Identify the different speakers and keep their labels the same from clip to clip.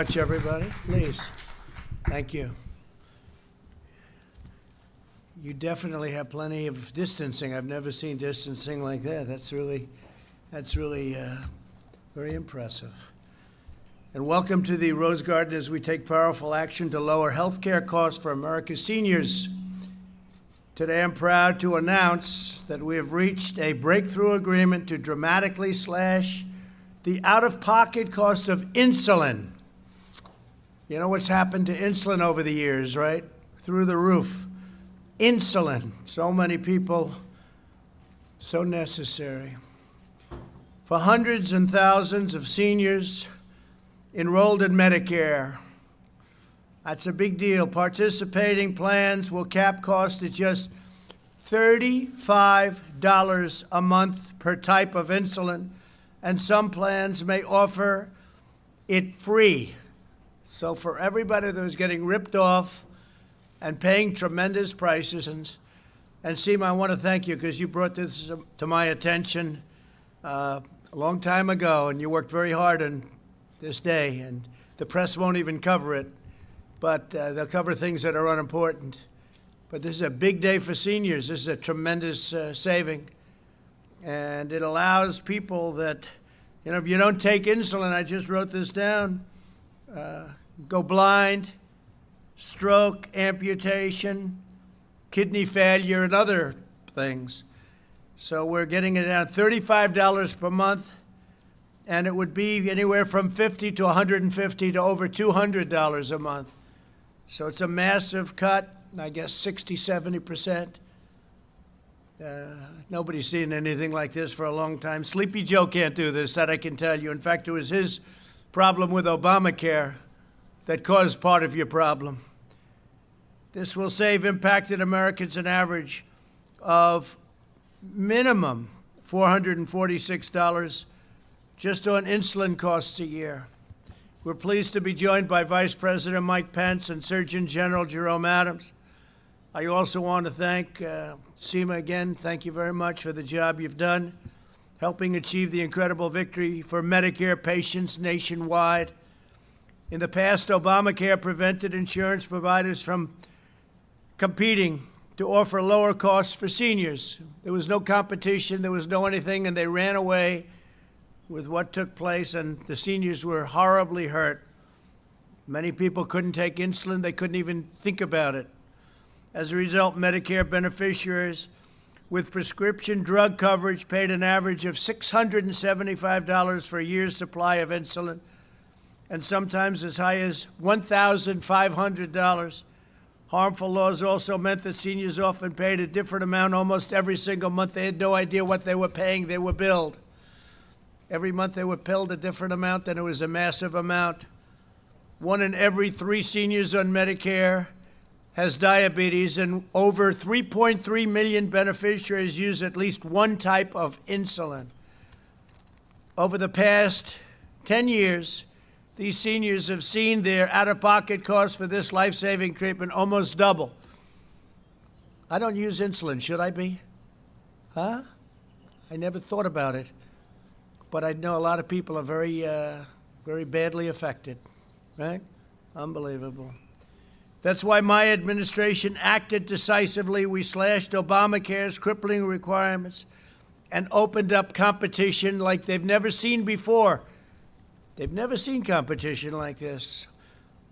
Speaker 1: Much, everybody. Please. Thank you. You definitely have plenty of distancing. I've never seen distancing like that. That's really very impressive. And welcome to the Rose Garden as we take powerful action to lower health care costs for America's seniors. Today, I'm proud to announce that we have reached a breakthrough agreement to dramatically slash the out-of-pocket cost of insulin. You know what's happened to insulin over the years, right? Through the roof. Insulin. So many people, so necessary. For hundreds and thousands of seniors enrolled in Medicare, that's a big deal. Participating plans will cap cost at just $35 a month per type of insulin, and some plans may offer it free. So for everybody that was getting ripped off and paying tremendous prices, and Seema, I want to thank you because you brought this to my attention a long time ago, and you worked very hard on this day, and the press won't even cover it, but they'll cover things that are unimportant. But this is a big day for seniors. This is a tremendous saving, and it allows people that, you know, if you don't take insulin, I just wrote this down, go blind, stroke, amputation, kidney failure, and other things. So we're getting it down $35 per month, and it would be anywhere from $50 to $150 to over $200 a month. So it's a massive cut, I guess 60, 70%. Nobody's seen anything like this for a long time. Sleepy Joe can't do this, that I can tell you. In fact, it was his problem with Obamacare that caused part of your problem. This will save impacted Americans an average of minimum $446 just on insulin costs a year. We're pleased to be joined by Vice President Mike Pence and Surgeon General Jerome Adams. I also want to thank Seema again. Thank you very much for the job you've done, helping achieve the incredible victory for Medicare patients nationwide. In the past, Obamacare prevented insurance providers from competing to offer lower costs for seniors. There was no competition, there was no anything, and they ran away with what took place, and the seniors were horribly hurt. Many people couldn't take insulin, they couldn't even think about it. As a result, Medicare beneficiaries with prescription drug coverage paid an average of $675 for a year's supply of insulin, and sometimes as high as $1,500. Harmful laws also meant that seniors often paid a different amount almost every single month. They had no idea what they were paying. They were billed. Every month they were billed a different amount, and it was a massive amount. 1 in every 3 seniors on Medicare has diabetes, and over 3.3 million beneficiaries use at least one type of insulin. Over the past 10 years, these seniors have seen their out-of-pocket costs for this life-saving treatment almost double. I don't use insulin. Should I be? Huh? I never thought about it. But I know a lot of people are very badly affected, right? Unbelievable. That's why my administration acted decisively. We slashed Obamacare's crippling requirements and opened up competition like they've never seen before. They've never seen competition like this.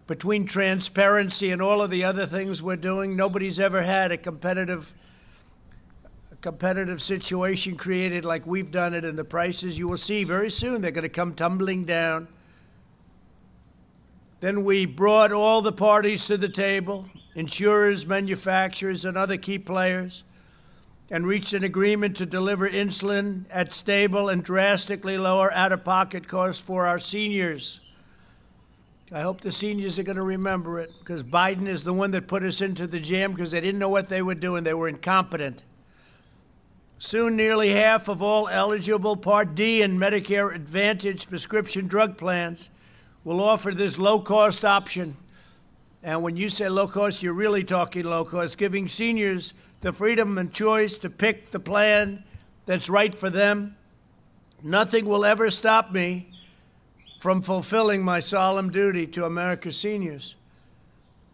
Speaker 1: Between transparency and all of the other things we're doing, nobody's ever had a competitive situation created like we've done it, and the prices you will see very soon, they're going to come tumbling down. Then we brought all the parties to the table, insurers, manufacturers, and other key players, and reached an agreement to deliver insulin at stable and drastically lower out-of-pocket costs for our seniors. I hope the seniors are going to remember it, because Biden is the one that put us into the jam because they didn't know what they were doing. They were incompetent. Soon, nearly half of all eligible Part D and Medicare Advantage prescription drug plans will offer this low-cost option. And when you say low cost, you're really talking low cost, giving seniors the freedom and choice to pick the plan that's right for them. Nothing will ever stop me from fulfilling my solemn duty to America's seniors.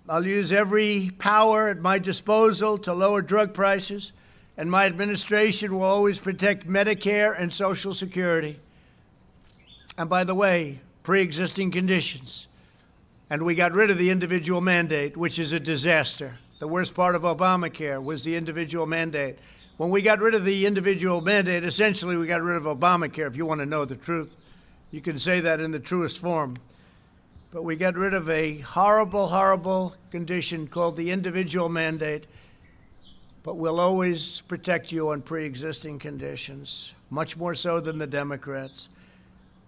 Speaker 1: I'll use every power at my disposal to lower drug prices, and my administration will always protect Medicare and Social Security. And by the way, pre-existing conditions. And we got rid of the individual mandate, which is a disaster. The worst part of Obamacare was the individual mandate. When we got rid of the individual mandate, essentially we got rid of Obamacare, if you want to know the truth. You can say that in the truest form. But we got rid of a horrible, horrible condition called the individual mandate. But we'll always protect you on pre-existing conditions, much more so than the Democrats.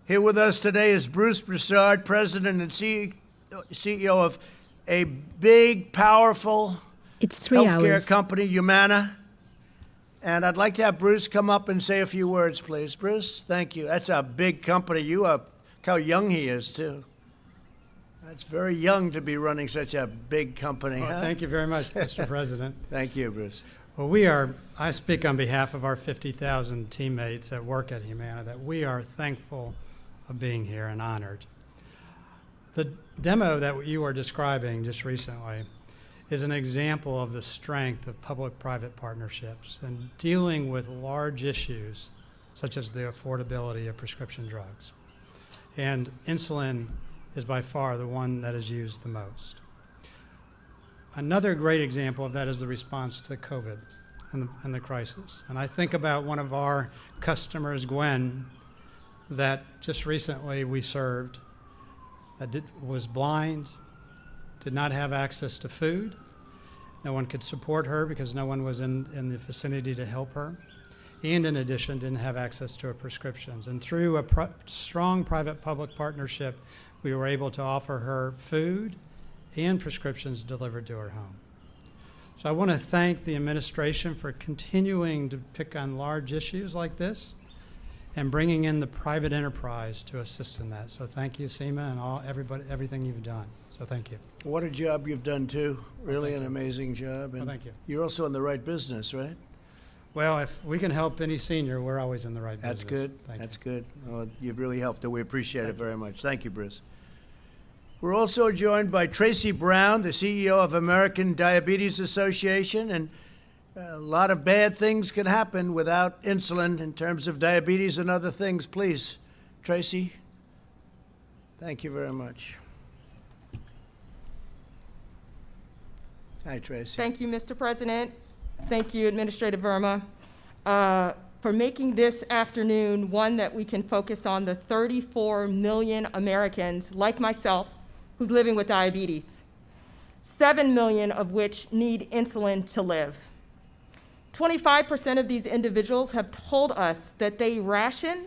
Speaker 1: Here with us today is Bruce Broussard, President and CEO of a big, powerful healthcare company, Humana. And I'd like to have Bruce come up and say a few words, please. Bruce, thank you. That's a big company. Look how young he is, too. That's very young to be running such a big company.
Speaker 2: Well, thank you very much, Mr. President.
Speaker 1: Thank you, Bruce.
Speaker 2: Well, I speak on behalf of our 50,000 teammates that work at Humana, that we are thankful of being here and honored. The demo that you were describing just recently is an example of the strength of public-private partnerships and dealing with large issues such as the affordability of prescription drugs. And insulin is by far the one that is used the most. Another great example of that is the response to COVID and the crisis. And I think about one of our customers, Gwen, that just recently we served, that was blind, did not have access to food. No one could support her because no one was in the vicinity to help her. And in addition, didn't have access to her prescriptions. And through a strong private-public partnership, we were able to offer her food and prescriptions delivered to her home. So I want to thank the administration for continuing to pick on large issues like this and bringing in the private enterprise to assist in that. So thank you, Seema, and everything you've done. So thank you.
Speaker 1: What a job you've done, too. Really an amazing job. And
Speaker 2: thank you.
Speaker 1: You're also in the right business, right?
Speaker 2: Well, if we can help any senior, we're always in the right
Speaker 1: That's
Speaker 2: business.
Speaker 1: Good. That's good. Oh, you've really helped, and we appreciate it very much. Thank you, Bruce. We're also joined by Tracy Brown, the CEO of American Diabetes Association, and a lot of bad things can happen without insulin in terms of diabetes and other things. Please, Tracy. Thank you very much. Hi, Tracy.
Speaker 3: Thank you, Mr. President. Thank you, Administrator Verma, for making this afternoon one that we can focus on the 34 million Americans, like myself, who's living with diabetes, 7 million of which need insulin to live. 25% of these individuals have told us that they ration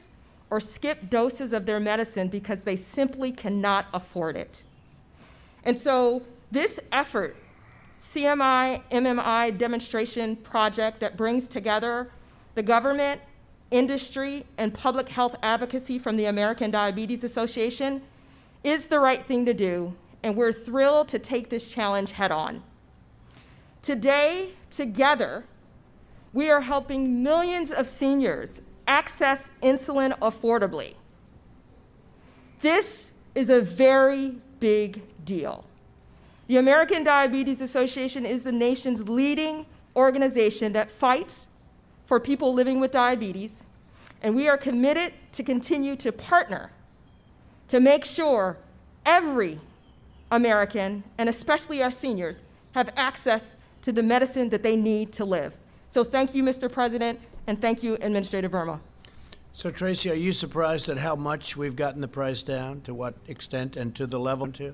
Speaker 3: or skip doses of their medicine because they simply cannot afford it. And so this effort, CMI, MMI demonstration project that brings together the government, industry, and public health advocacy from the American Diabetes Association is the right thing to do, and we're thrilled to take this challenge head on. Today, together, we are helping millions of seniors access insulin affordably. This is a very big deal. The American Diabetes Association is the nation's leading organization that fights for people living with diabetes, and we are committed to continue to partner to make sure every American, and especially our seniors, have access to the medicine that they need to live. So thank you, Mr. President, and thank you, Administrator Verma.
Speaker 1: So, Tracy, are you surprised at how much we've gotten the price down, to what extent, and to the level too?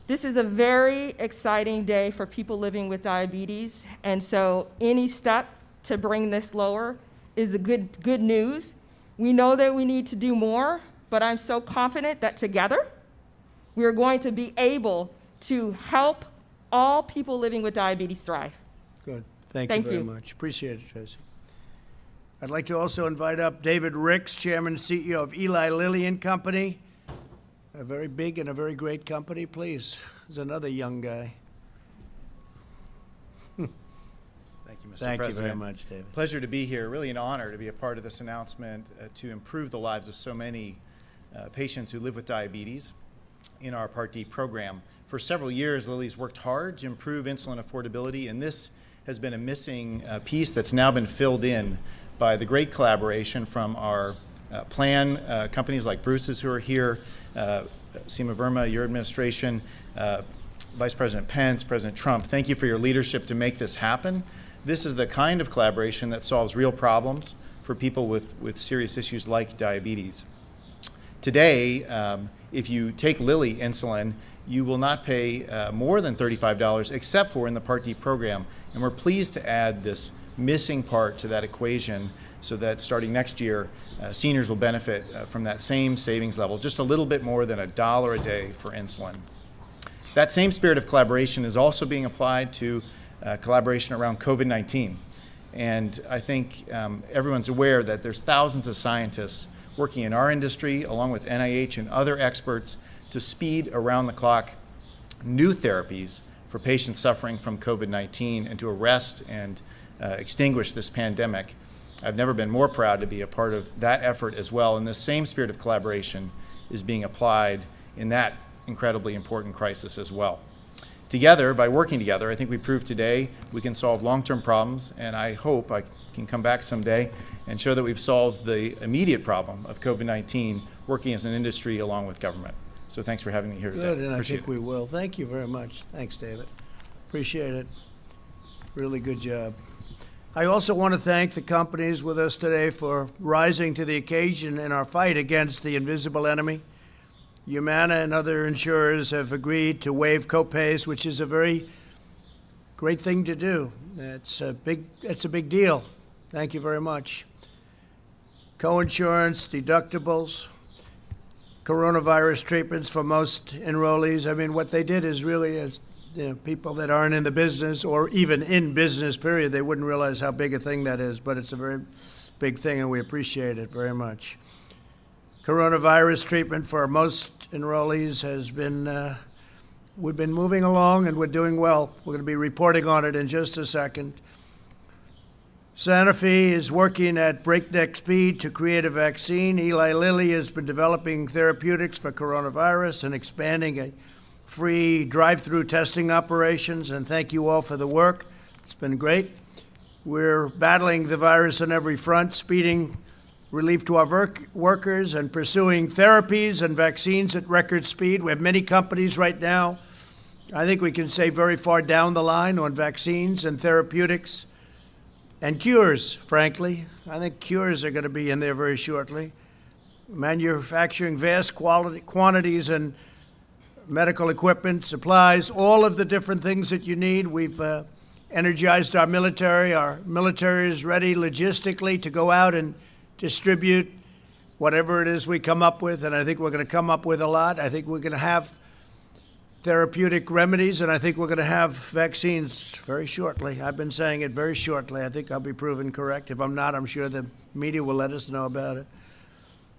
Speaker 3: This is a very exciting day for people living with diabetes, and so any step to bring this lower is a good news. We know that we need to do more, but I'm so confident that together we are going to be able to help all people living with diabetes thrive.
Speaker 1: Good. Thank you very much. Appreciate it, Tracy. I'd like to also invite up David Ricks, Chairman and CEO of Eli Lilly and Company. A very big and a very great company. Please, there's another young guy.
Speaker 4: Thank you, Mr.
Speaker 1: Thank
Speaker 4: President.
Speaker 1: you very much, David.
Speaker 4: Pleasure to be here. Really an honor to be a part of this announcement to improve the lives of so many patients who live with diabetes in our Part D program. For several years, Lilly's worked hard to improve insulin affordability, and this has been a missing piece that's now been filled in by the great collaboration from our plan companies like Bruce's who are here, Seema Verma, your administration, Vice President Pence, President Trump. Thank you for your leadership to make this happen. This is the kind of collaboration that solves real problems for people with serious issues like diabetes. Today, if you take Lilly insulin, you will not pay more than $35 except for in the Part D program. And we're pleased to add this missing part to that equation so that starting next year, seniors will benefit from that same savings level, just a little bit more than $1 a day for insulin. That same spirit of collaboration is also being applied to collaboration around COVID-19. And I think everyone's aware that there's thousands of scientists working in our industry, along with NIH and other experts, to speed around-the-clock new therapies for patients suffering from COVID-19 and to arrest and extinguish this pandemic. I've never been more proud to be a part of that effort as well, and the same spirit of collaboration is being applied in that incredibly important crisis as well. Together, by working together, I think we proved today we can solve long-term problems, and I hope I can come back someday and show that we've solved the immediate problem of COVID-19 working as an industry along with government. So thanks for having me here today.
Speaker 1: Good, and I
Speaker 4: Appreciate
Speaker 1: think
Speaker 4: it.
Speaker 1: we will. Thank you very much. Thanks, David. Appreciate it. Really good job. I also want to thank the companies with us today for rising to the occasion in our fight against the invisible enemy. Humana and other insurers have agreed to waive copays, which is a very great thing to do. It's a big deal. Thank you very much. Coinsurance, deductibles, coronavirus treatments for most enrollees. I mean, what they did is really, people that aren't in the business or even in business, period, they wouldn't realize how big a thing that is, but it's a very big thing, and we appreciate it very much. Coronavirus treatment for most enrollees has been, we've been moving along and we're doing well. We're going to be reporting on it in just a second. Sanofi is working at breakneck speed to create a vaccine. Eli Lilly has been developing therapeutics for coronavirus and expanding a free drive-through testing operations, and thank you all for the work. It's been great. We're battling the virus on every front, speeding relief to our workers and pursuing therapies and vaccines at record speed. We have many companies right now, I think we can say very far down the line on vaccines and therapeutics and cures, frankly. I think cures are going to be in there very shortly. Manufacturing vast quantities and medical equipment, supplies, all of the different things that you need. We've energized our military. Our military is ready logistically to go out and distribute whatever it is we come up with, and I think we're going to come up with a lot. I think we're going to have therapeutic remedies, and I think we're going to have vaccines very shortly. I've been saying it very shortly. I think I'll be proven correct. If I'm not, I'm sure the media will let us know about it.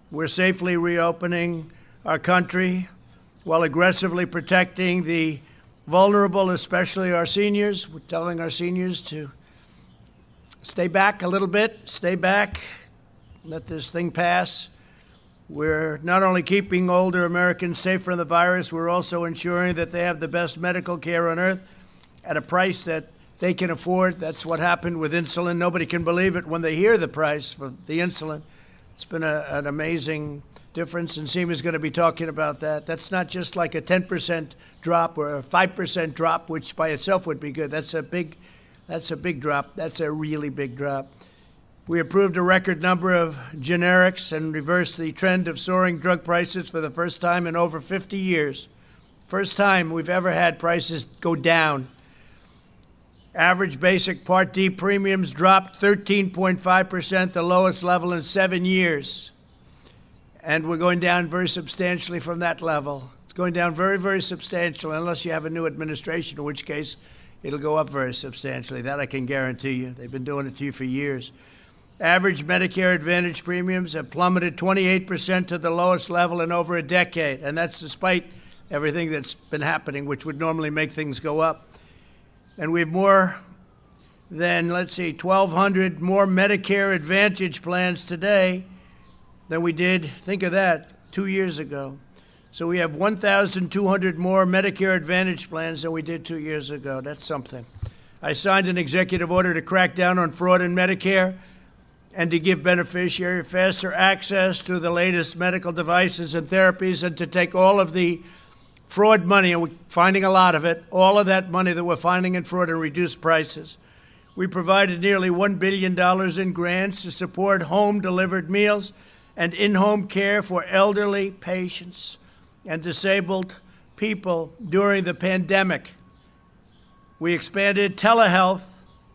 Speaker 1: We're safely reopening our country while aggressively protecting the vulnerable, especially our seniors. We're telling our seniors to stay back a little bit, stay back, let this thing pass. We're not only keeping older Americans safe from the virus, we're also ensuring that they have the best medical care on earth at a price that they can afford. That's what happened with insulin. Nobody can believe it when they hear the price for the insulin. It's been an amazing difference, and Seema's going to be talking about that. That's not just like a 10% drop or a 5% drop, which by itself would be good. That's a big drop. That's a really big drop. We approved a record number of generics and reversed the trend of soaring drug prices for the first time in over 50 years. First time we've ever had prices go down. Average basic Part D premiums dropped 13.5%, the lowest level in 7 years. And we're going down very substantially from that level. It's going down very, very substantially, unless you have a new administration, in which case it'll go up very substantially. That I can guarantee you. They've been doing it to you for years. Average Medicare Advantage premiums have plummeted 28% to the lowest level in over a decade, and that's despite everything that's been happening, which would normally make things go up. And we have more than, 1,200 more Medicare Advantage plans today than we did, think of that, 2 years ago. So we have 1,200 more Medicare Advantage plans than we did 2 years ago. That's something. I signed an executive order to crack down on fraud in Medicare and to give beneficiaries faster access to the latest medical devices and therapies, and to take all of the fraud money, and we're finding a lot of it, all of that money that we're finding in fraud, and reduce prices. We provided nearly $1 billion in grants to support home-delivered meals and in-home care for elderly patients and disabled people during the pandemic. We expanded telehealth,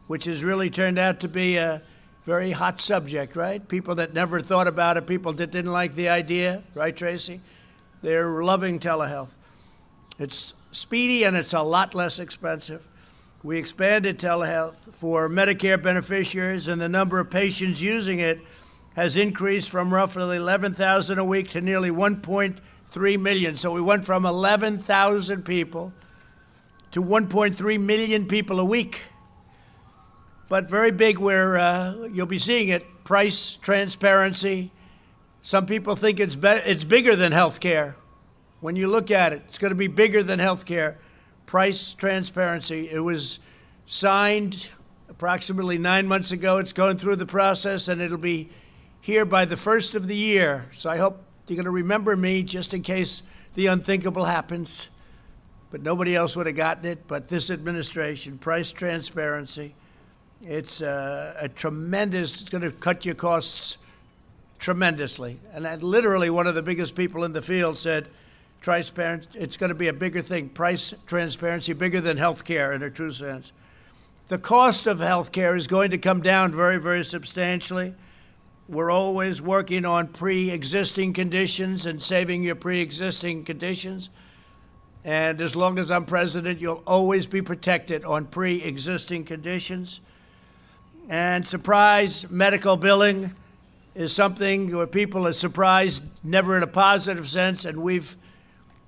Speaker 1: which has really turned out to be a very hot subject, right? People that never thought about it, people that didn't like the idea, right, Tracy? They're loving telehealth. It's speedy and it's a lot less expensive. We expanded telehealth for Medicare beneficiaries, and the number of patients using it has increased from roughly 11,000 a week to nearly 1.3 million. So we went from 11,000 people to 1.3 million people a week. But very big, where you'll be seeing it, price transparency. Some people think it's bigger than health care. When you look at it, it's going to be bigger than health care. Price transparency. It was signed approximately 9 months ago. It's going through the process, and it'll be here by the first of the year. So I hope you're going to remember me just in case the unthinkable happens. But nobody else would have gotten it but this administration. Price transparency. It's a tremendous, it's going to cut your costs tremendously. And literally one of the biggest people in the field said, transparent, it's going to be a bigger thing. Price transparency, bigger than health care in a true sense. The cost of health care is going to come down very, very substantially. We're always working on pre-existing conditions and saving your pre-existing conditions. And as long as I'm president, you'll always be protected on pre-existing conditions. And surprise medical billing is something where people are surprised, never in a positive sense, and we've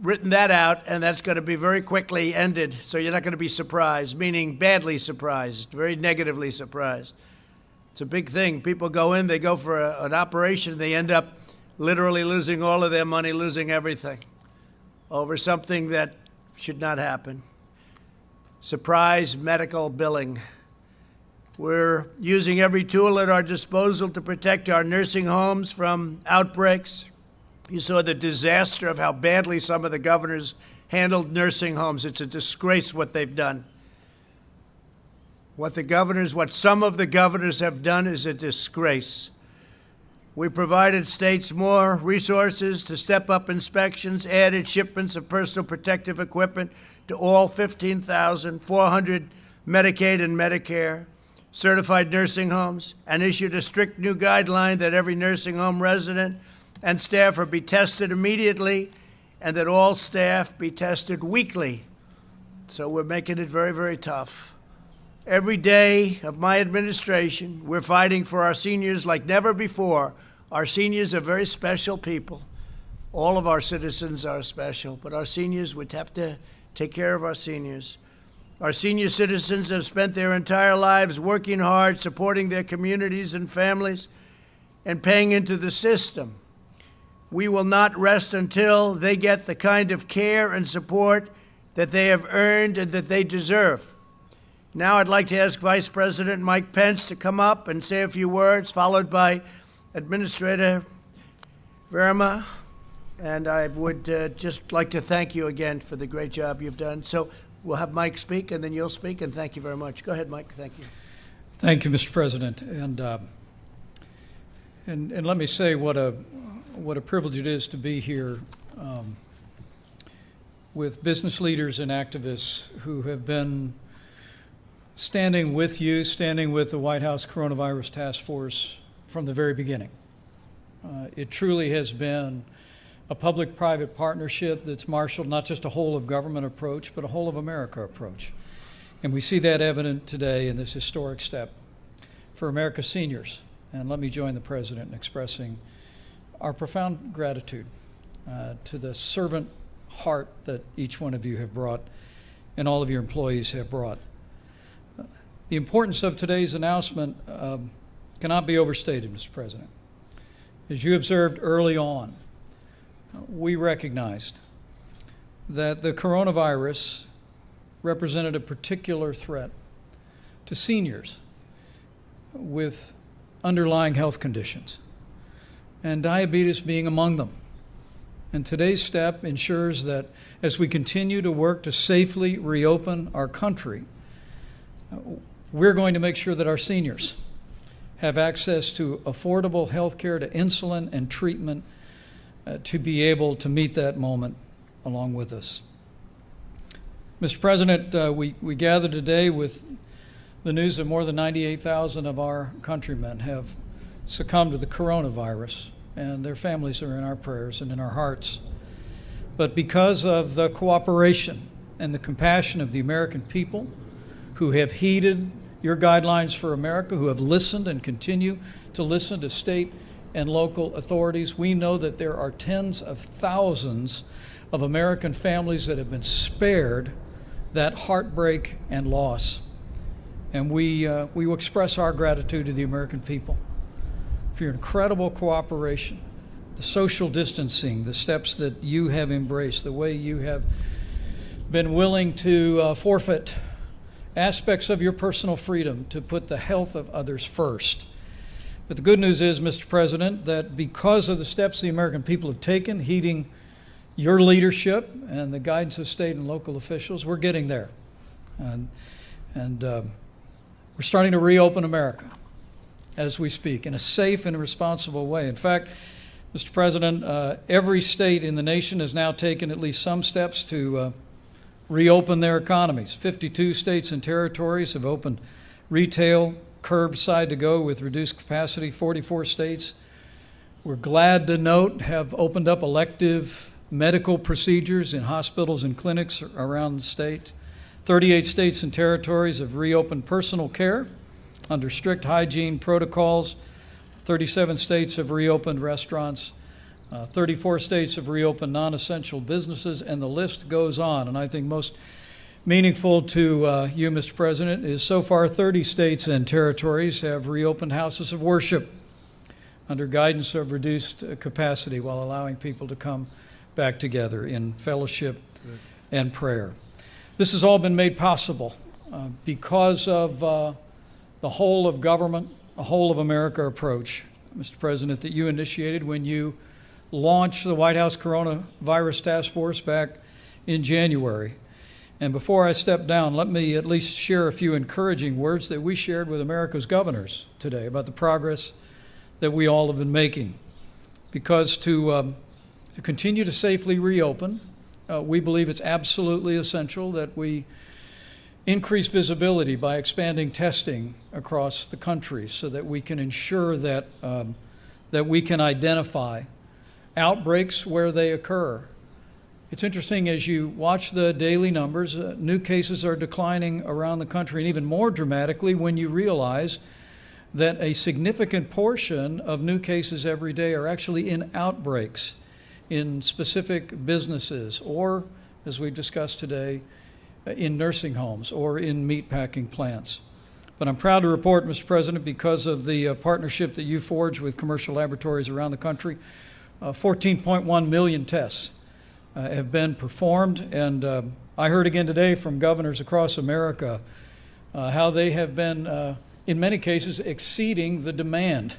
Speaker 1: written that out, and that's going to be very quickly ended. So you're not going to be surprised, meaning badly surprised, very negatively surprised. It's a big thing. People go in, they go for an operation, they end up literally losing all of their money, losing everything over something that should not happen. Surprise medical billing. We're using every tool at our disposal to protect our nursing homes from outbreaks. You saw the disaster of how badly some of the governors handled nursing homes. It's a disgrace what they've done. What some of the governors have done is a disgrace. We provided states more resources to step up inspections, added shipments of personal protective equipment to all 15,400 Medicaid and Medicare certified nursing homes, and issued a strict new guideline that every nursing home resident and staffer be tested immediately, and that all staff be tested weekly. So we're making it very, very tough. Every day of my administration, we're fighting for our seniors like never before. Our seniors are very special people. All of our citizens are special, but our seniors, would have to take care of our seniors. Our senior citizens have spent their entire lives working hard, supporting their communities and families, and paying into the system. We will not rest until they get the kind of care and support that they have earned and that they deserve. Now I'd like to ask Vice President Mike Pence to come up and say a few words, followed by Administrator Verma. And I would just like to thank you again for the great job you've done. So we'll have Mike speak, and then you'll speak, and thank you very much. Go ahead, Mike. Thank you.
Speaker 5: Thank you, Mr. President. And let me say what a privilege it is to be here with business leaders and activists who have been standing with you, standing with the White House Coronavirus Task Force from the very beginning. It truly has been a public-private partnership that's marshaled not just a whole-of-government approach, but a whole-of-America approach. And we see that evident today in this historic step for America's seniors. And let me join the President in expressing our profound gratitude to the servant heart that each one of you have brought and all of your employees have brought. The importance of today's announcement cannot be overstated, Mr. President. As you observed early on, we recognized that the coronavirus represented a particular threat to seniors with underlying health conditions, and diabetes being among them. And today's step ensures that as we continue to work to safely reopen our country, we're going to make sure that our seniors have access to affordable health care, to insulin and treatment, to be able to meet that moment along with us. Mr. President, we gather today with the news that more than 98,000 of our countrymen have succumbed to the coronavirus, and their families are in our prayers and in our hearts. But because of the cooperation and the compassion of the American people who have heeded your guidelines for America, who have listened and continue to listen to state and local authorities, we know that there are tens of thousands of American families that have been spared that heartbreak and loss. And we will express our gratitude to the American people for your incredible cooperation, the social distancing, the steps that you have embraced, the way you have been willing to forfeit aspects of your personal freedom to put the health of others first. But the good news is, Mr. President, that because of the steps the American people have taken, heeding your leadership and the guidance of state and local officials, we're getting there. And we're starting to reopen America as we speak in a safe and responsible way. In fact, Mr. President, every state in the nation has now taken at least some steps to reopen their economies. 52 states and territories have opened retail, curbside to go with reduced capacity. 44 states, we're glad to note, have opened up elective medical procedures in hospitals and clinics around the state. 38 states and territories have reopened personal care under strict hygiene protocols. 37 states have reopened restaurants. 34 states have reopened non-essential businesses, and the list goes on. And I think most meaningful to you, Mr. President, is so far 30 states and territories have reopened houses of worship under guidance of reduced capacity while allowing people to come back together in fellowship and prayer. This has all been made possible because of the whole of government, a whole of America approach, Mr. President, that you initiated when you launched the White House Coronavirus Task Force back in January. And before I step down, let me at least share a few encouraging words that we shared with America's governors today about the progress that we all have been making. Because to continue to safely reopen, we believe it's absolutely essential that we increase visibility by expanding testing across the country so that we can ensure that, that we can identify outbreaks where they occur. It's interesting, as you watch the daily numbers, new cases are declining around the country, and even more dramatically when you realize that a significant portion of new cases every day are actually in outbreaks in specific businesses, or, as we've discussed today, in nursing homes or in meatpacking plants. But I'm proud to report, Mr. President, because of the partnership that you forged with commercial laboratories around the country, 14.1 million tests have been performed. And I heard again today from governors across America how they have been, in many cases, exceeding the demand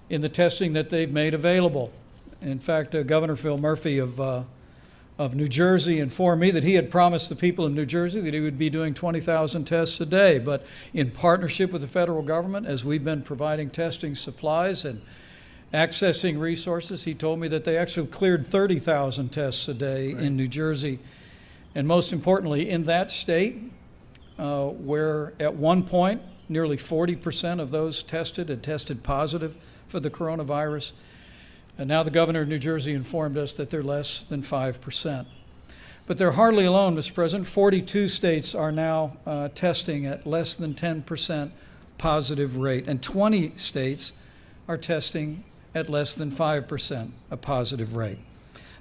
Speaker 5: in the testing that they've made available. In fact, Governor Phil Murphy of New Jersey informed me that he had promised the people in New Jersey that he would be doing 20,000 tests a day. But in partnership with the federal government, as we've been providing testing supplies and accessing resources, he told me that they actually cleared 30,000 tests a day in New Jersey. And most importantly, in that state, where at one point nearly 40% of those tested had tested positive for the coronavirus, and now the governor of New Jersey informed us that they're less than 5%. But they're hardly alone, Mr. President. 42 states are now testing at less than 10% positive rate, and 20 states are testing at less than 5% a positive rate.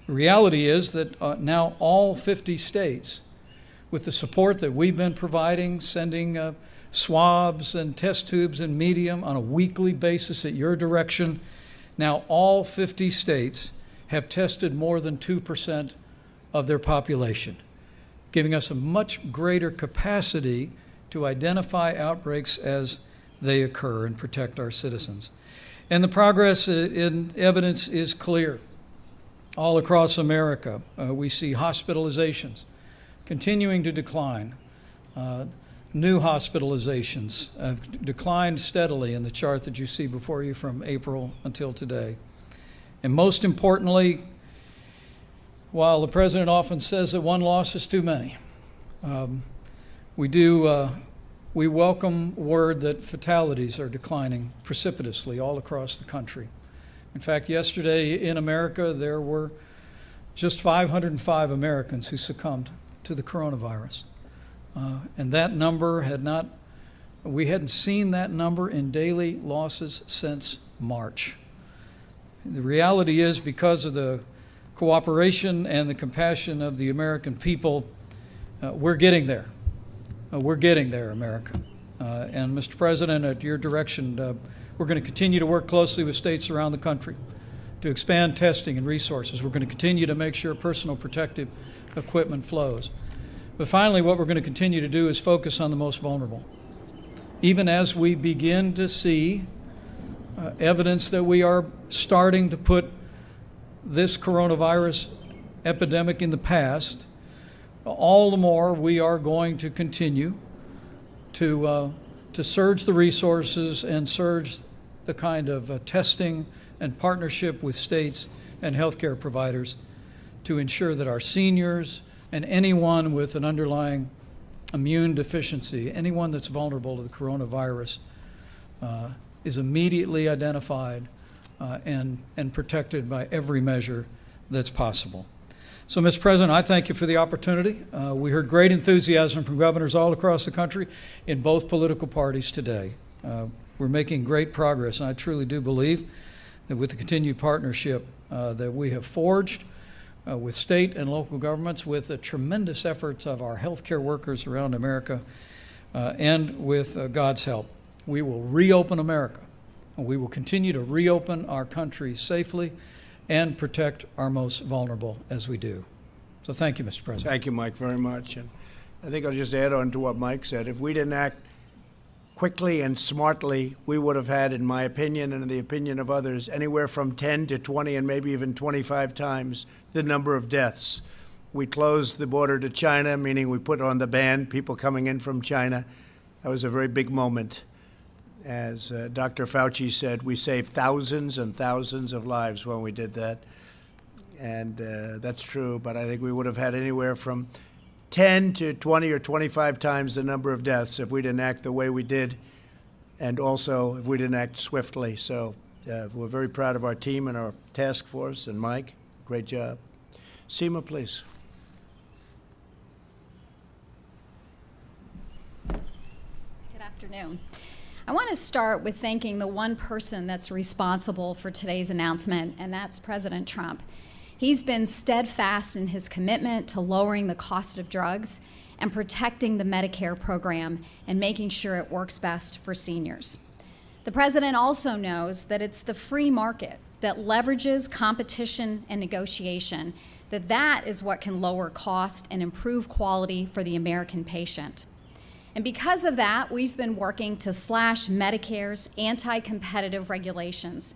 Speaker 5: The reality is that now all 50 states, with the support that we've been providing, sending swabs and test tubes and medium on a weekly basis at your direction, now all 50 states have tested more than 2% of their population, giving us a much greater capacity to identify outbreaks as they occur and protect our citizens. And the progress in evidence is clear. All across America, we see hospitalizations continuing to decline. New hospitalizations have declined steadily in the chart that you see before you from April until today. And most importantly, while the president often says that one loss is too many, we welcome word that fatalities are declining precipitously all across the country. In fact, yesterday in America, there were just 505 Americans who succumbed to the coronavirus. And that number we hadn't seen that number in daily losses since March. The reality is, because of the cooperation and the compassion of the American people, we're getting there. We're getting there, America. And Mr. President, at your direction, we're going to continue to work closely with states around the country to expand testing and resources. We're going to continue to make sure personal protective equipment flows. But finally, what we're going to continue to do is focus on the most vulnerable. Even as we begin to see evidence that we are starting to put this coronavirus epidemic in the past, all the more we are going to continue to surge the resources and surge the kind of testing and partnership with states and healthcare providers to ensure that our seniors and anyone with an underlying immune deficiency, anyone that's vulnerable to the coronavirus, is immediately identified and protected by every measure that's possible. So, Mr. President, I thank you for the opportunity. We heard great enthusiasm from governors all across the country in both political parties today. We're making great progress, and I truly do believe that with the continued partnership that we have forged with state and local governments, with the tremendous efforts of our healthcare workers around America, and with God's help, we will reopen America. We will continue to reopen our country safely and protect our most vulnerable as we do. So thank you, Mr. President.
Speaker 1: Thank you, Mike, very much. And I think I'll just add on to what Mike said. If we didn't act quickly and smartly, we would have had, in my opinion and in the opinion of others, anywhere from 10 to 20 and maybe even 25 times the number of deaths. We closed the border to China, meaning we put on the ban, people coming in from China. That was a very big moment. As Dr. Fauci said, we saved thousands and thousands of lives when we did that. And that's true, but I think we would have had anywhere from 10 to 20 or 25 times the number of deaths if we didn't act the way we did, and also if we didn't act swiftly. So we're very proud of our team and our task force, and Mike, great job. Seema, please.
Speaker 6: Good afternoon. I want to start with thanking the one person that's responsible for today's announcement, and that's President Trump. He's been steadfast in his commitment to lowering the cost of drugs and protecting the Medicare program and making sure it works best for seniors. The president also knows that it's the free market that leverages competition and negotiation, that is what can lower cost and improve quality for the American patient. And because of that, we've been working to slash Medicare's anti-competitive regulations,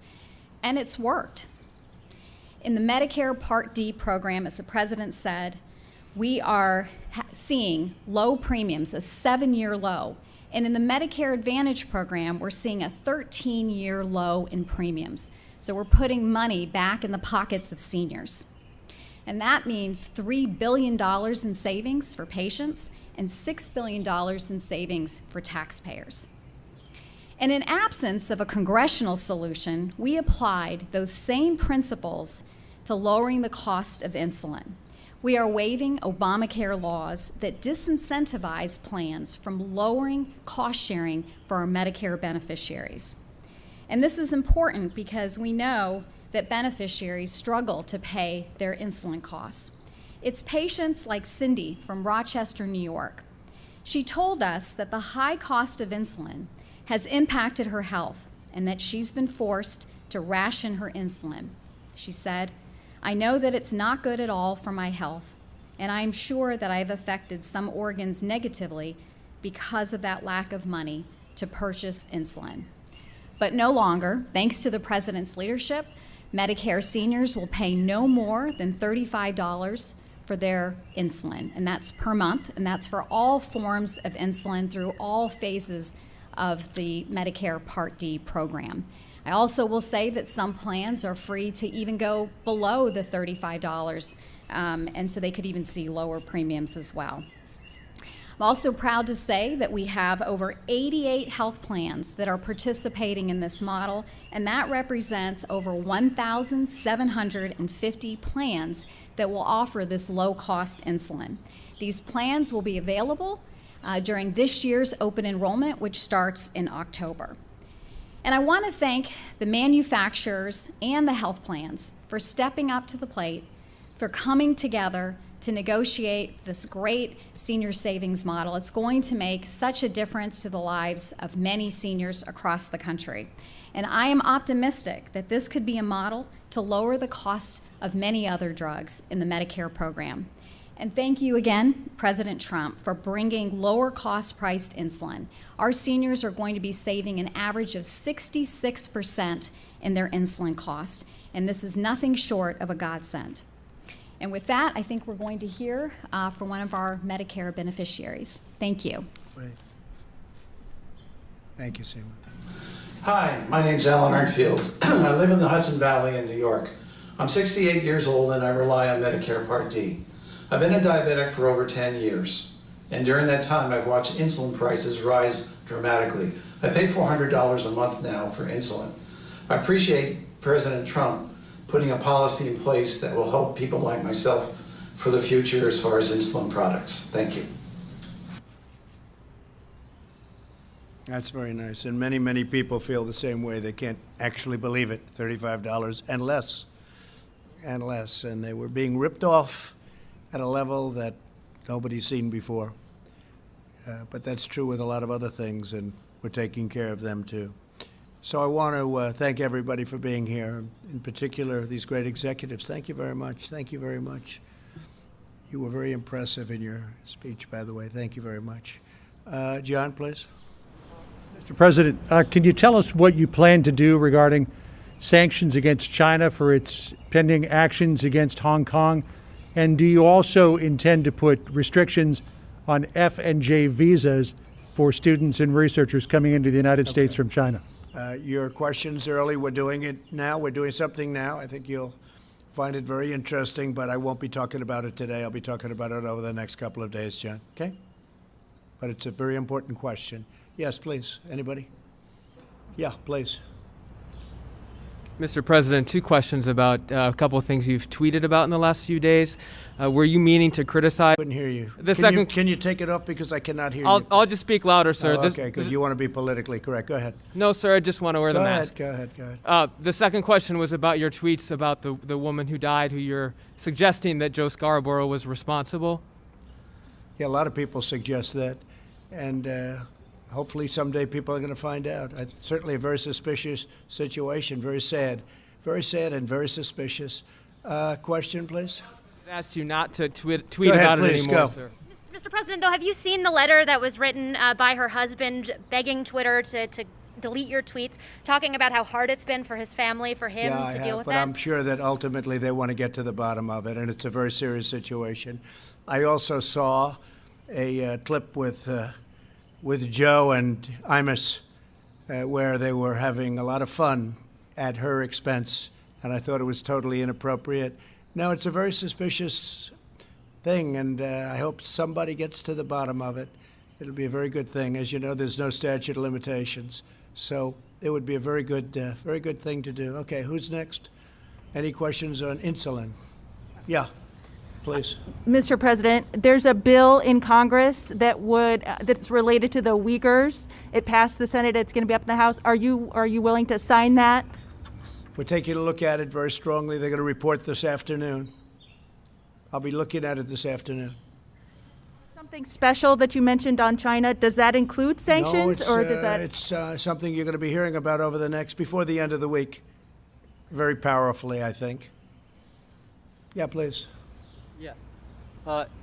Speaker 6: and it's worked. In the Medicare Part D program, as the president said, we are seeing low premiums, a 7-year low. And in the Medicare Advantage program, we're seeing a 13-year low in premiums. So we're putting money back in the pockets of seniors. And that means $3 billion in savings for patients and $6 billion in savings for taxpayers. And in absence of a congressional solution, we applied those same principles to lowering the cost of insulin. We are waiving Obamacare laws that disincentivize plans from lowering cost sharing for our Medicare beneficiaries. And this is important because we know that beneficiaries struggle to pay their insulin costs. It's patients like Cindy from Rochester, New York. She told us that the high cost of insulin has impacted her health and that she's been forced to ration her insulin. She said, I know that it's not good at all for my health, and I'm sure that I've affected some organs negatively because of that lack of money to purchase insulin. But no longer, thanks to the President's leadership, Medicare seniors will pay no more than $35 for their insulin, and that's per month, and that's for all forms of insulin through all phases of the Medicare Part D program. I also will say that some plans are free to even go below the $35, and so they could even see lower premiums as well. I'm also proud to say that we have over 88 health plans that are participating in this model, and that represents over 1,750 plans that will offer this low-cost insulin. These plans will be available during this year's open enrollment, which starts in October. And I want to thank the manufacturers and the health plans for stepping up to the plate, for coming together to negotiate this great senior savings model. It's going to make such a difference to the lives of many seniors across the country. And I am optimistic that this could be a model to lower the cost of many other drugs in the Medicare program. And thank you again, President Trump, for bringing lower cost priced insulin. Our seniors are going to be saving an average of 66% in their insulin cost, and this is nothing short of a godsend. And with that, I think we're going to hear from one of our Medicare beneficiaries. Thank you.
Speaker 1: Great. Thank you, Seema.
Speaker 7: Hi, my name's Alan Arnfield. I live in the Hudson Valley in New York. I'm 68 years old and I rely on Medicare Part D. I've been a diabetic for over 10 years, and during that time I've watched insulin prices rise dramatically. I pay $400 a month now for insulin. I appreciate President Trump putting a policy in place that will help people like myself for the future as far as insulin products. Thank you.
Speaker 1: That's very nice, and many, many people feel the same way. They can't actually believe it, $35 and less, and they were being ripped off at a level that nobody's seen before. But that's true with a lot of other things, and we're taking care of them too. So I want to thank everybody for being here, in particular these great executives. Thank you very much. Thank you very much. You were very impressive in your speech, by the way. Thank you very much. John, please.
Speaker 8: Mr. President, can you tell us what you plan to do regarding sanctions against China for its pending actions against Hong Kong? And do you also intend to put restrictions on F&J visas for students and researchers coming into the United States from China?
Speaker 1: Your questions early. We're doing it now. We're doing something now. I think you'll find it very interesting, but I won't be talking about it today. I'll be talking about it over the next couple of days, John. Okay? But it's a very important question. Yes, please. Anybody? Yeah, please.
Speaker 9: Mr. President, two questions about a couple of things you've tweeted about in the last few days. Were you meaning to criticize?
Speaker 1: Couldn't hear you.
Speaker 9: The
Speaker 1: Can you take it off because I cannot hear you?
Speaker 9: I'll just speak louder, sir.
Speaker 1: Oh, okay, good. You want to be politically correct. Go ahead.
Speaker 9: No, sir, I just want to wear the mask.
Speaker 1: Go ahead.
Speaker 9: The second question was about your tweets about the woman who died, who you're suggesting that Joe Scarborough was responsible.
Speaker 1: Yeah, a lot of people suggest that, and hopefully someday people are going to find out. It's certainly a very suspicious situation, very sad and very suspicious. Question, please?
Speaker 9: I asked you not to tweet
Speaker 1: ahead,
Speaker 9: about
Speaker 1: please,
Speaker 9: it anymore,
Speaker 1: go.
Speaker 9: sir.
Speaker 10: Mr. President, though, have you seen the letter that was written by her husband begging Twitter to delete your tweets, talking about how hard it's been for his family, for him
Speaker 1: Yeah,
Speaker 10: to
Speaker 1: I
Speaker 10: deal
Speaker 1: have,
Speaker 10: with
Speaker 1: but
Speaker 10: that?
Speaker 1: I'm sure that ultimately they want to get to the bottom of it, and it's a very serious situation. I also saw a clip with Joe and Imus where they were having a lot of fun at her expense, and I thought it was totally inappropriate. No, it's a very suspicious thing, and I hope somebody gets to the bottom of it. It'll be a very good thing. As you know, there's no statute of limitations, so it would be a very good thing to do. Okay, who's next? Any questions on insulin? Yeah, please.
Speaker 11: Mr. President, there's a bill in Congress that that's related to the Uyghurs. It passed the Senate. It's going to be up in the House. Are you willing to sign that?
Speaker 1: We're taking a look at it very strongly. They're going to report this afternoon. I'll be looking at it this afternoon.
Speaker 11: Something special that you mentioned on China, does that include sanctions,
Speaker 1: No,
Speaker 11: or does that?
Speaker 1: it's something you're going to be hearing about before the end of the week. Very powerfully, I think. Yeah, please.
Speaker 12: Yeah.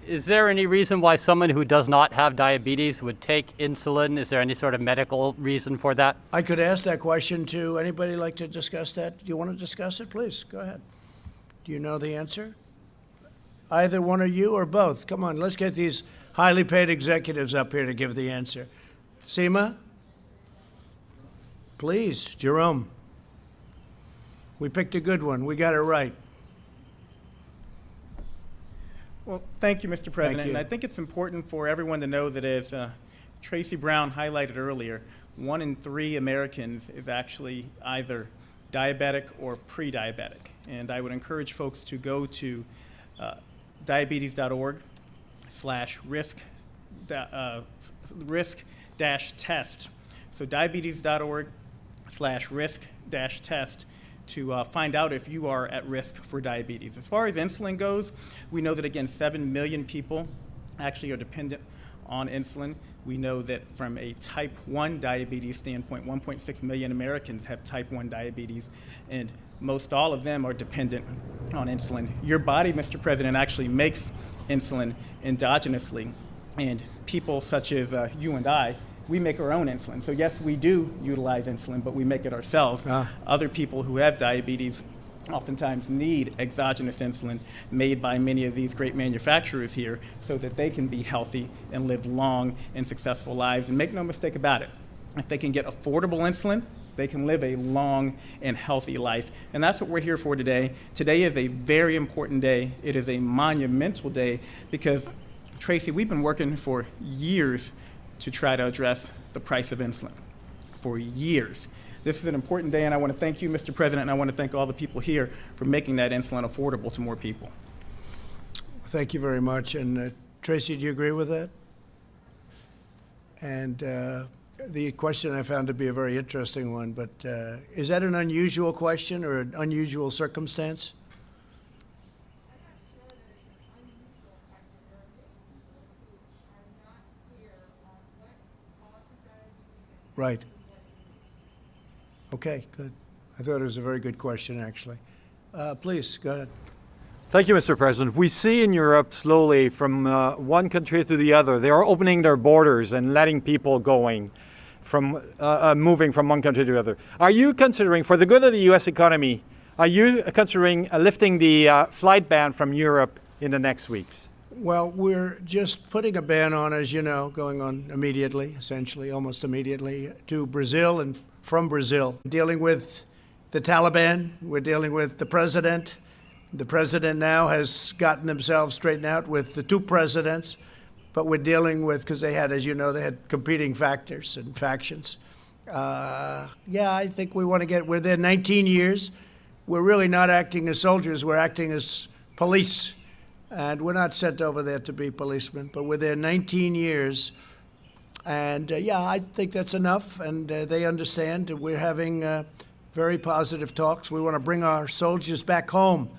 Speaker 12: Is there any reason why someone who does not have diabetes would take insulin? Is there any sort of medical reason for that?
Speaker 1: I could ask that question to anybody like to discuss that. Do you want to discuss it? Please, go ahead. Do you know the answer? Either one of you or both. Come on, let's get these highly paid executives up here to give the answer. Seema? Please, Jerome. We picked a good one. We got it right.
Speaker 13: Well, thank you, Mr. President.
Speaker 1: you.
Speaker 13: And I think it's important for everyone to know that, as Tracy Brown highlighted earlier, 1 in 3 Americans is actually either diabetic or pre-diabetic. And I would encourage folks to go to diabetes.org/risk-test. So diabetes.org/risk-test to find out if you are at risk for diabetes. As far as insulin goes, we know that, again, 7 million people actually are dependent on insulin. We know that from a type 1 diabetes standpoint, 1.6 million Americans have type 1 diabetes, and most all of them are dependent on insulin. Your body, Mr. President, actually makes insulin endogenously, and people such as you and I, we make our own insulin. So yes, we do utilize insulin, but we make it ourselves. Other people who have diabetes oftentimes need exogenous insulin made by many of these great manufacturers here so that they can be healthy and live long and successful lives. And make no mistake about it, if they can get affordable insulin, they can live a long and healthy life. And that's what we're here for today. Today is a very important day. It is a monumental day because, Tracy, we've been working for years to try to address the price of insulin, for years. This is an important day, and I want to thank you, Mr. President, and I want to thank all the people here for making that insulin affordable to more people.
Speaker 1: Thank you very much. And Tracy, do you agree with that? And the question I found to be a very interesting one, but is that an unusual question or an unusual circumstance? Right. Okay, good. I thought it was a very good question, actually. Please, go ahead.
Speaker 8: Thank you, Mr. President. We see in Europe slowly from one country to the other, they are opening their borders and letting people going from moving from one country to the other. Are you considering, for the good of the U.S. economy, are you considering lifting the flight ban from Europe in the next weeks?
Speaker 1: Well, we're just putting a ban on, as you know, going on immediately, essentially, almost immediately, to Brazil and from Brazil. Dealing with the Taliban, we're dealing with the president. The president now has gotten themselves straightened out with the 2 presidents, but we're dealing with, because they had, as you know, they had competing factors and factions. Yeah, I think we want to we're there 19 years. We're really not acting as soldiers, we're acting as police. And we're not sent over there to be policemen, but we're there 19 years. And yeah, I think that's enough. And they understand that we're having very positive talks. We want to bring our soldiers back home.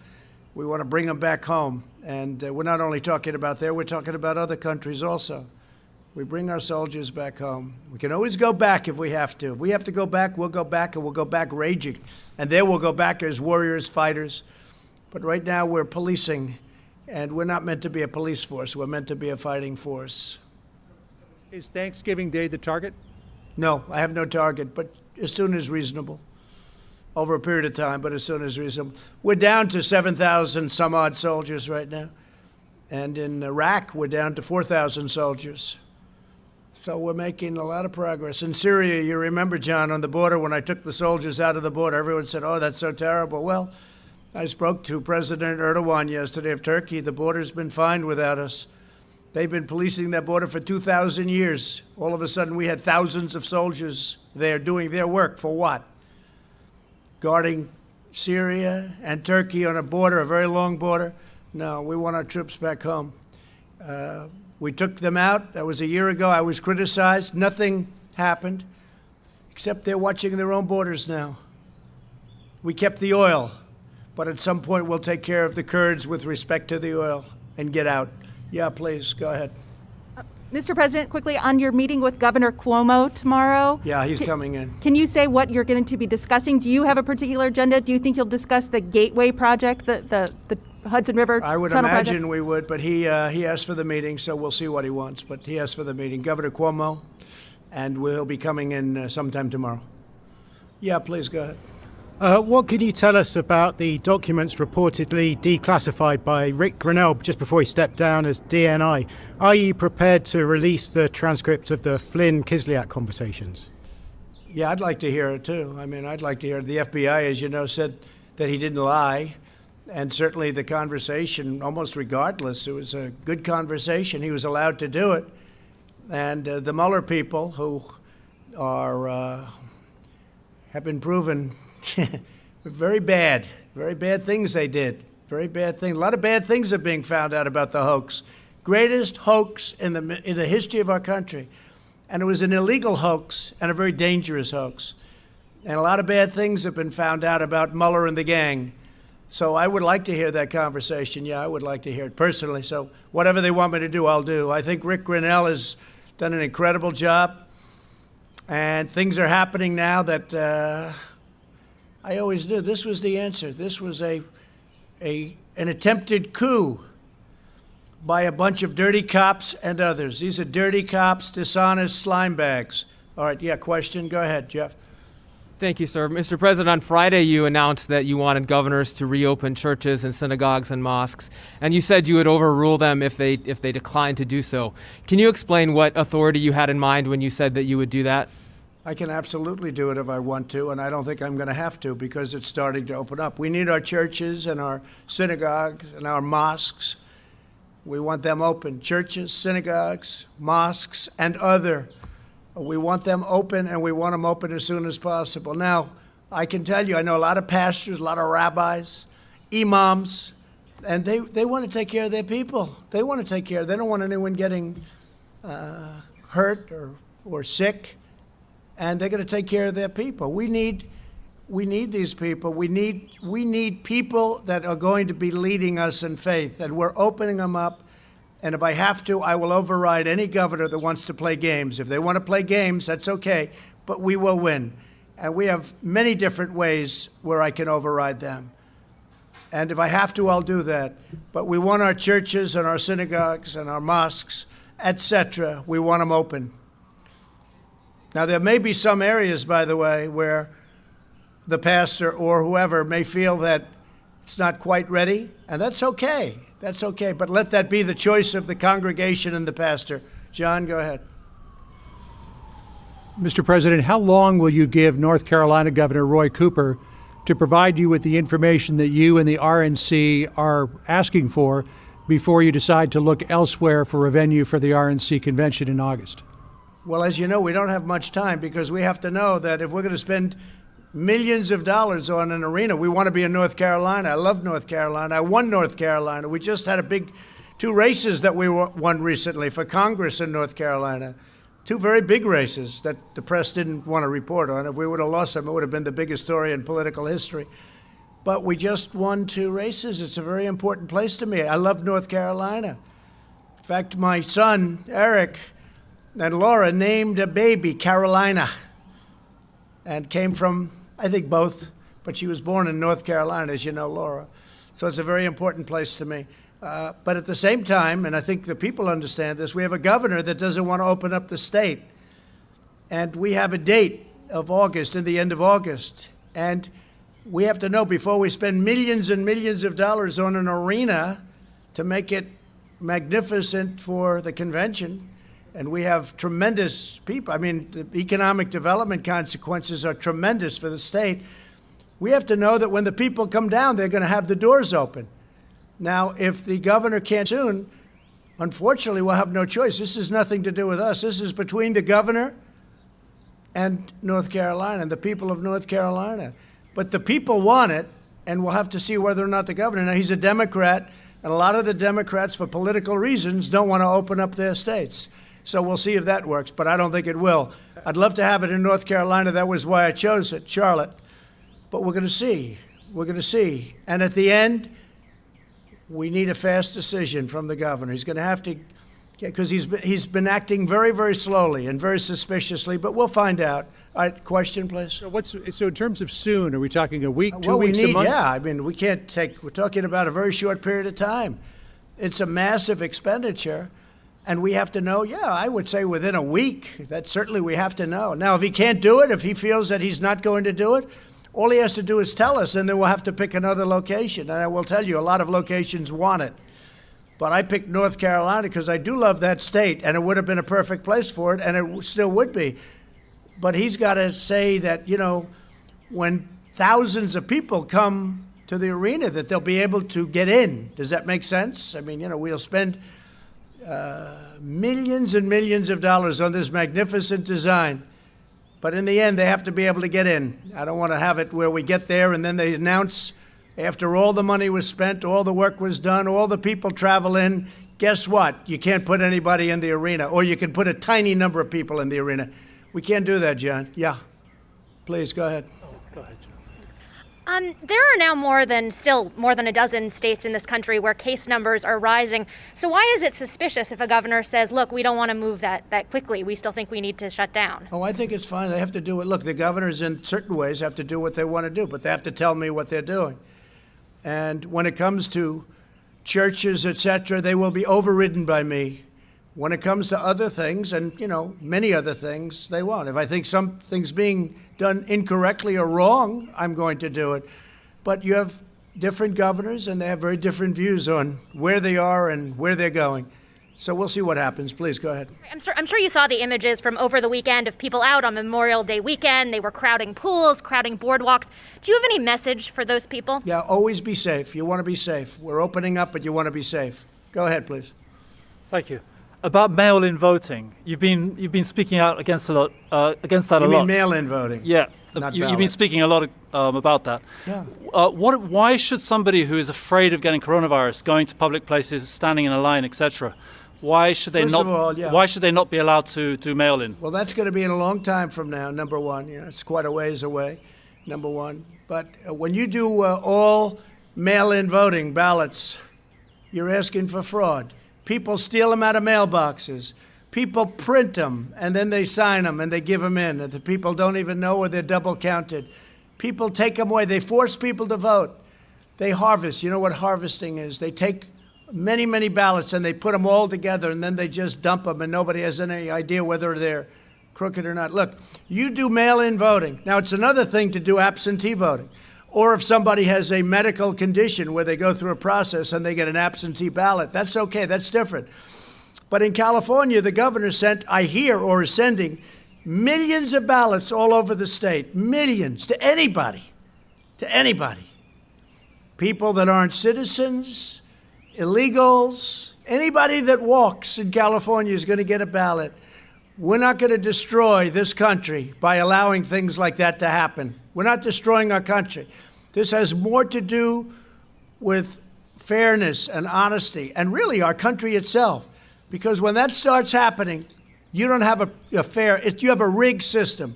Speaker 1: We want to bring them back home. And we're not only talking about there, we're talking about other countries also. We bring our soldiers back home. We can always go back if we have to. If we have to go back, we'll go back, and we'll go back raging. And then we'll go back as warriors, fighters. But right now we're policing. And we're not meant to be a police force. We're meant to be a fighting force.
Speaker 8: Is Thanksgiving Day the target?
Speaker 1: No, I have no target, but as soon as reasonable. Over a period of time, but as soon as reasonable. We're down to 7,000 some odd soldiers right now. And in Iraq, we're down to 4,000 soldiers. So we're making a lot of progress. In Syria, you remember, John, on the border, when I took the soldiers out of the border, everyone said, oh, that's so terrible. Well, I spoke to President Erdogan yesterday of Turkey. The border's been fine without us. They've been policing that border for 2,000 years. All of a sudden, we had thousands of soldiers there doing their work. For what? Guarding Syria and Turkey on a border, a very long border? No, we want our troops back home. We took them out. That was a year ago. I was criticized. Nothing happened, except they're watching their own borders now. We kept the oil. But at some point, we'll take care of the Kurds with respect to the oil and get out. Yeah, please, go ahead.
Speaker 11: Mr. President, quickly, on your meeting with Governor Cuomo tomorrow.
Speaker 1: Yeah, he's coming in.
Speaker 11: Can you say what you're going to be discussing? Do you have a particular agenda? Do you think you'll discuss the Gateway project, the Hudson River
Speaker 1: I would
Speaker 11: Tunnel project?
Speaker 1: imagine we would, but he asked for the meeting, so we'll see what he wants. But he asked for the meeting. Governor Cuomo, and we'll be coming in sometime tomorrow. Yeah, please go ahead.
Speaker 14: What can you tell us about the documents reportedly declassified by Rick Grinnell just before he stepped down as DNI? Are you prepared to release the transcript of the Flynn-Kislyak conversations?
Speaker 1: Yeah, I'd like to hear it too. I mean, I'd like to hear it. The FBI, as you know, said that he didn't lie. And certainly the conversation, almost regardless, it was a good conversation. He was allowed to do it. And the Mueller people, who are have been proven very bad things they did. Very bad things. A lot of bad things are being found out about the hoax. Greatest hoax in the history of our country. And it was an illegal hoax and a very dangerous hoax. And a lot of bad things have been found out about Mueller and the gang. So I would like to hear that conversation. Yeah, I would like to hear it personally. So whatever they want me to do, I'll do. I think Rick Grinnell has done an incredible job. And things are happening now that I always knew this was the answer. This was an attempted coup by a bunch of dirty cops and others. These are dirty cops, dishonest slime bags. All right, yeah, question? Go ahead, Jeff.
Speaker 9: Thank you, sir. Mr. President, on Friday you announced that you wanted governors to reopen churches and synagogues and mosques, and you said you would overrule them if they declined to do so. Can you explain what authority you had in mind when you said that you would do that?
Speaker 1: I can absolutely do it if I want to, and I don't think I'm going to have to because it's starting to open up. We need our churches and our synagogues and our mosques. We want them open. Churches, synagogues, mosques, and other. We want them open, and we want them open as soon as possible. Now, I can tell you, I know a lot of pastors, a lot of rabbis, imams, and they want to take care of their people. They want to take care. They don't want anyone getting hurt or sick, and they're going to take care of their people. We need these people. We need people that are going to be leading us in faith, and we're opening them up. And if I have to, I will override any governor that wants to play games. If they want to play games, that's okay, but we will win. And we have many different ways where I can override them. And if I have to, I'll do that. But we want our churches and our synagogues and our mosques, etc. We want them open. Now, there may be some areas, by the way, where the pastor or whoever may feel that it's not quite ready, and that's okay. That's okay, but let that be the choice of the congregation and the pastor. John, go ahead.
Speaker 8: Mr. President, how long will you give North Carolina Governor Roy Cooper to provide you with the information that you and the RNC are asking for before you decide to look elsewhere for a venue for the RNC convention in August?
Speaker 1: Well, as you know, we don't have much time because we have to know that if we're going to spend millions of dollars on an arena, we want to be in North Carolina. I love North Carolina. I won North Carolina. We just had two races that we won recently for Congress in North Carolina. Two very big races that the press didn't want to report on. If we would have lost them, it would have been the biggest story in political history. But we just won two races. It's a very important place to me. I love North Carolina. In fact, my son, Eric, and Laura named a baby Carolina and came from, I think, both, but she was born in North Carolina, as you know, Laura. So it's a very important place to me. But at the same time, and I think the people understand this, we have a governor that doesn't want to open up the state. And we have a date of August, in the end of August. And we have to know before we spend millions and millions of dollars on an arena to make it magnificent for the convention. And we have tremendous people. I mean, the economic development consequences are tremendous for the state. We have to know that when the people come down, they're going to have the doors open. Now, if the governor can't soon, unfortunately, we'll have no choice. This has nothing to do with us. This is between the governor and North Carolina and the people of North Carolina. But the people want it, and we'll have to see whether or not the governor. Now, he's a Democrat, and a lot of the Democrats, for political reasons, don't want to open up their states. So we'll see if that works, but I don't think it will. I'd love to have it in North Carolina. That was why I chose it, Charlotte. But we're going to see. We're going to see. And at the end, we need a fast decision from the governor. He's going to have to Because he's been acting very, very slowly and very suspiciously, but we'll find out. All right, question, please.
Speaker 8: So in terms of soon, are we talking a week, 2
Speaker 1: Well, we
Speaker 8: weeks, a
Speaker 1: need,
Speaker 8: month?
Speaker 1: yeah, I mean, we can't take, we're talking about a very short period of time. It's a massive expenditure, and we have to know, yeah, I would say within a week. That certainly we have to know. Now, if he can't do it, if he feels that he's not going to do it, all he has to do is tell us, and then we'll have to pick another location. And I will tell you, a lot of locations want it. But I picked North Carolina because I do love that state, and it would have been a perfect place for it, and it still would be. But he's got to say that, you know, when thousands of people come to the arena, that they'll be able to get in. Does that make sense? I mean, you know, we'll spend millions and millions of dollars on this magnificent design. But in the end, they have to be able to get in. I don't want to have it where we get there and then they announce, after all the money was spent, all the work was done, all the people travel in, guess what? You can't put anybody in the arena, or you can put a tiny number of people in the arena. We can't do that, John. Yeah. Please, go ahead.
Speaker 10: There are now still more than a dozen states in this country where case numbers are rising. So why is it suspicious if a governor says, look, we don't want to move that quickly. We still think we need to shut down?
Speaker 1: Oh, I think it's fine. They have to do it. Look, the governors in certain ways have to do what they want to do, but they have to tell me what they're doing. And when it comes to churches, et cetera, they will be overridden by me. When it comes to other things, and, you know, many other things, they won't. If I think something's being done incorrectly or wrong, I'm going to do it. But you have different governors, and they have very different views on where they are and where they're going. So we'll see what happens. Please, go ahead.
Speaker 10: I'm sure you saw the images from over the weekend of people out on Memorial Day weekend. They were crowding pools, crowding boardwalks. Do you have any message for those people?
Speaker 1: Yeah, always be safe. You want to be safe. We're opening up, but you want to be safe. Go ahead, please.
Speaker 15: Thank you. About mail-in voting, you've been speaking out against that a lot.
Speaker 1: You mean mail-in voting?
Speaker 15: Yeah,
Speaker 1: not
Speaker 15: you've been
Speaker 1: ballot.
Speaker 15: speaking a lot about that.
Speaker 1: Yeah.
Speaker 15: Why should somebody who is afraid of getting coronavirus, going to public places, standing in a line, etc., why should they
Speaker 1: First
Speaker 15: not?
Speaker 1: of all, yeah.
Speaker 15: Why should they not be allowed to do mail-in?
Speaker 1: Well, that's going to be in a long time from now, number one. You know, it's quite a ways away, number one. But when you do all mail-in voting ballots, you're asking for fraud. People steal them out of mailboxes. People print them, and then they sign them, and they give them in. And the people don't even know, or they're double counted. People take them away. They force people to vote. They harvest. You know what harvesting is? They take many, many ballots, and they put them all together, and then they just dump them, and nobody has any idea whether they're crooked or not. Look, you do mail-in voting. Now, it's another thing to do absentee voting. Or if somebody has a medical condition where they go through a process and they get an absentee ballot, that's okay, that's different. But in California, the governor sent, I hear, or is sending, millions of ballots all over the state, millions, to anybody, people that aren't citizens, illegals, anybody that walks in California is going to get a ballot. We're not going to destroy this country by allowing things like that to happen. We're not destroying our country. This has more to do with fairness and honesty and really our country itself. Because when that starts happening, you don't have a fair, you have a rigged system.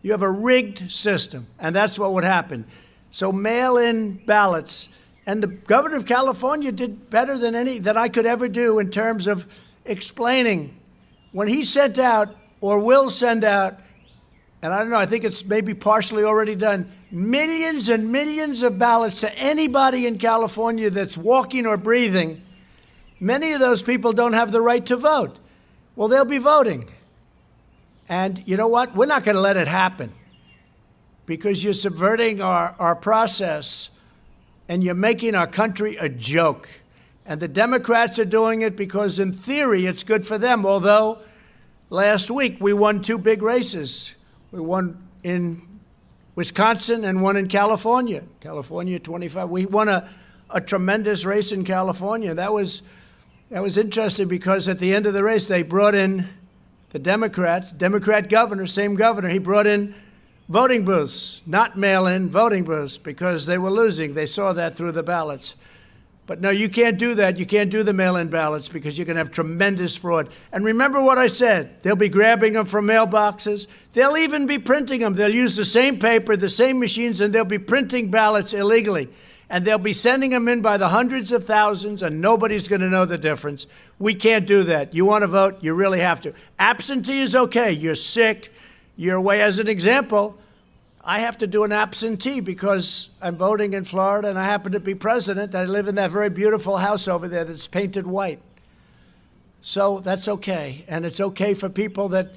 Speaker 1: You have a rigged system, and that's what would happen. So mail-in ballots, and the governor of California did better than I could ever do in terms of explaining. When he sent out, or will send out, and I don't know, I think it's maybe partially already done, millions and millions of ballots to anybody in California that's walking or breathing, many of those people don't have the right to vote. Well, they'll be voting. And you know what? We're not going to let it happen because you're subverting our process and you're making our country a joke. And the Democrats are doing it because, in theory, it's good for them, although last week we won 2 big races. We won in Wisconsin and one in California. California 25. We won a tremendous race in California. That was interesting because at the end of the race they brought in the Democrat governor, same governor. He brought in voting booths, not mail-in voting booths, because they were losing. They saw that through the ballots. But no, you can't do that. You can't do the mail-in ballots because you're going to have tremendous fraud. And remember what I said. They'll be grabbing them from mailboxes. They'll even be printing them. They'll use the same paper, the same machines, and they'll be printing ballots illegally. and they'll be sending them in by the hundreds of thousands, and nobody's going to know the difference. We can't do that. You want to vote, you really have to. Absentee is okay. You're sick, you're away. As an example, I have to do an absentee because I'm voting in Florida and I happen to be president. I live in that very beautiful house over there that's painted white. So that's okay. And it's okay for people that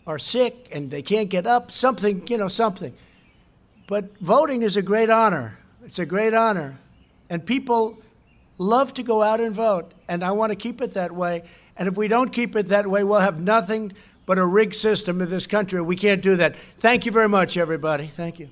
Speaker 1: are sick and they can't get up, something, something. But voting is a great honor. It's a great honor. And people love to go out and vote. And I want to keep it that way. And if we don't keep it that way, we'll have nothing but a rigged system in this country. We can't do that. Thank you very much, everybody. Thank you.